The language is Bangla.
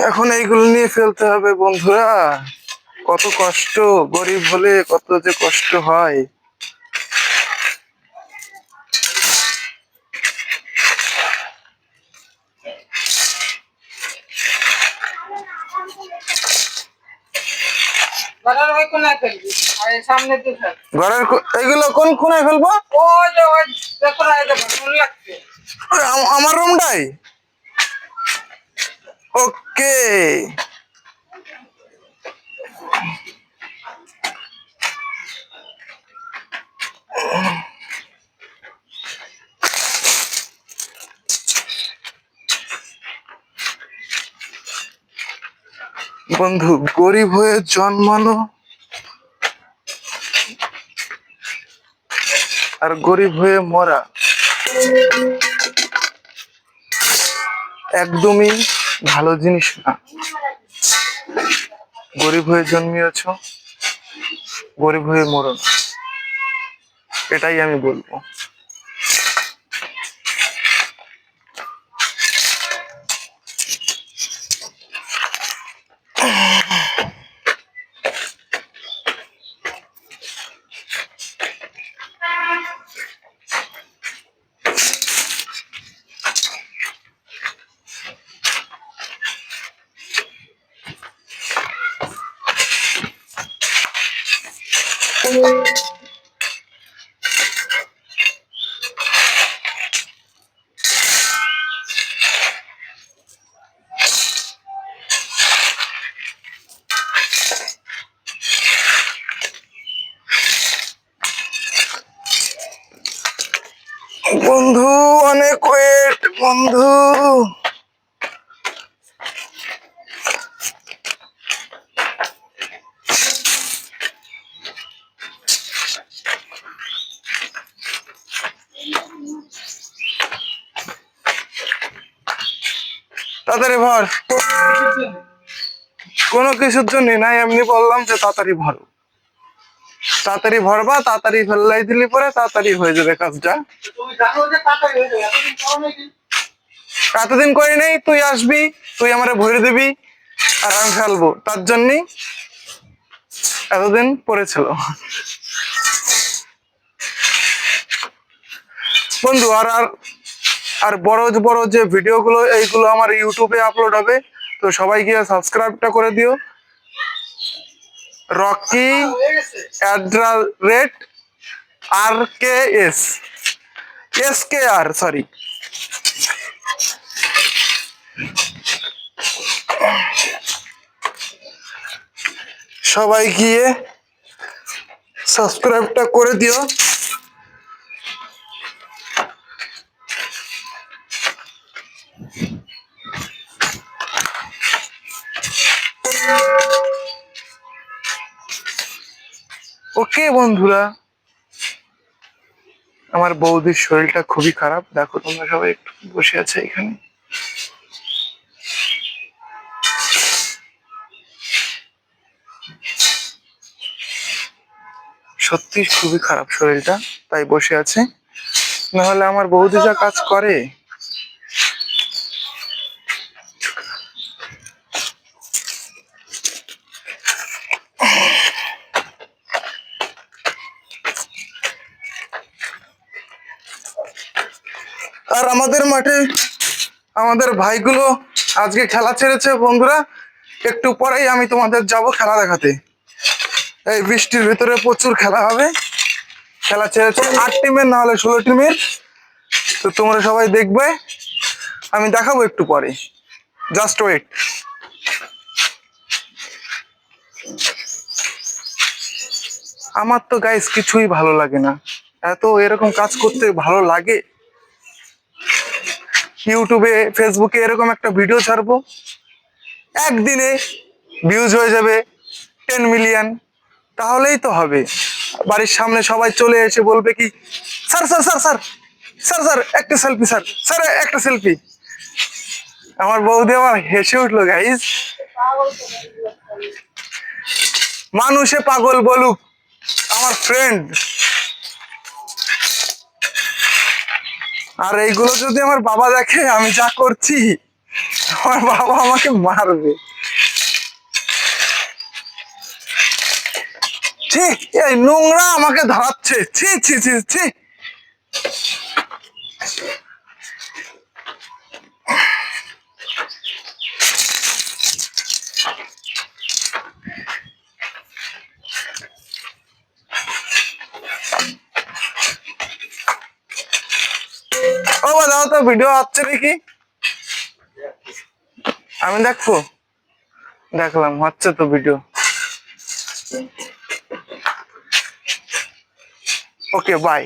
এখন এইগুলো নিয়ে ফেলতে হবে বন্ধুরা। কত কষ্ট, গরিব হলে কত যে কষ্ট হয়। ঘরের এইগুলো কোন কোনায় ফেলবো? আমার রুমটাই। ওকে। বন্ধু, গরিব হয়ে জন্মানো আর গরিব হয়ে মরা একদমই ভালো জিনিস না। গরিব হয়ে জন্মিয়েছ, গরিব হয়ে মরো না, এটাই আমি বলবো। বন্ধু অনেক ওয়েট বন্ধু। তাড়াতাড়ি ভর। কোনো কিছুর জন্য না, এমনি বললাম যে তাড়াতাড়ি ভরো। তাড়াতাড়ি ভরবা, তাড়াতাড়ি ফেললাই দিলি পরে তাড়াতাড়ি হয়ে যাবে কাজটা। এতদিন করি নেই, তুই আসবি, তুই আমারে ভরে দিবি আর আমি ফেলবো, তার জন্যই এতদিন পড়েছিল। বন্ধু আর আর আর বড় বড় যে ভিডিও গুলো এইগুলো আমার ইউটিউবে আপলোড হবে, তো সবাই গিয়ে সাবস্ক্রাইবটা করে দিও। Rocky @RKS SKR sorry. সবাই গিয়ে সাবস্ক্রাইবটা করে দিও। ওকে বন্ধুরা, আমার বৌদির শরীরটা খুবই খারাপ, দেখো তোমরা সবাই একটু বসে আছে এখানে। সত্যি খুবই খারাপ শরীরটা, তাই বসে আছে। নাহলে আমার বৌদি যা কাজ করে। আর আমাদের মাঠে আমাদের ভাইগুলো আজকে খেলা ছেড়েছে বন্ধুরা। একটু পরেই আমি তোমাদের যাব খেলা দেখাতে। এই বৃষ্টির ভিতরে প্রচুর খেলা হবে। খেলা ছেড়েছে 8 টিমের, না হলে 16 টিমের। তো তোমরা সবাই দেখবে, আমি দেখাবো একটু পরে, জাস্ট ওয়েট। আমার তো গাইস কিছুই ভালো লাগে না, এত এরকম কাজ করতে ভালো লাগে। ইউটিউবে ফেসবুকে এরকম একটা ভিডিও ছাড়বো, একদিনে ভিউজ হয়ে যাবে 10 মিলিয়ন, তাহলেই তো হবে। বাড়ির সামনে সবাই চলে এসে বলবে কি, sir sir sir sir sir sir একটা সেলফি, স্যার স্যার একটা সেলফি। আমার বৌদি আমার হেসে উঠলো গাইস। মানুষে পাগল বলুক, আমার ফ্রেন্ড। আর এইগুলো যদি আমার বাবা দেখে আমি যা করছি, আমার বাবা আমাকে মারবে। ঠিক এই নোংরা আমাকে ধরাচ্ছে, ছি ছি ছি ছি। ও বা দাও তো, ভিডিও হচ্ছে নাকি? আমি দেখবো, দেখলাম হচ্ছে তো ভিডিও। Okay bye.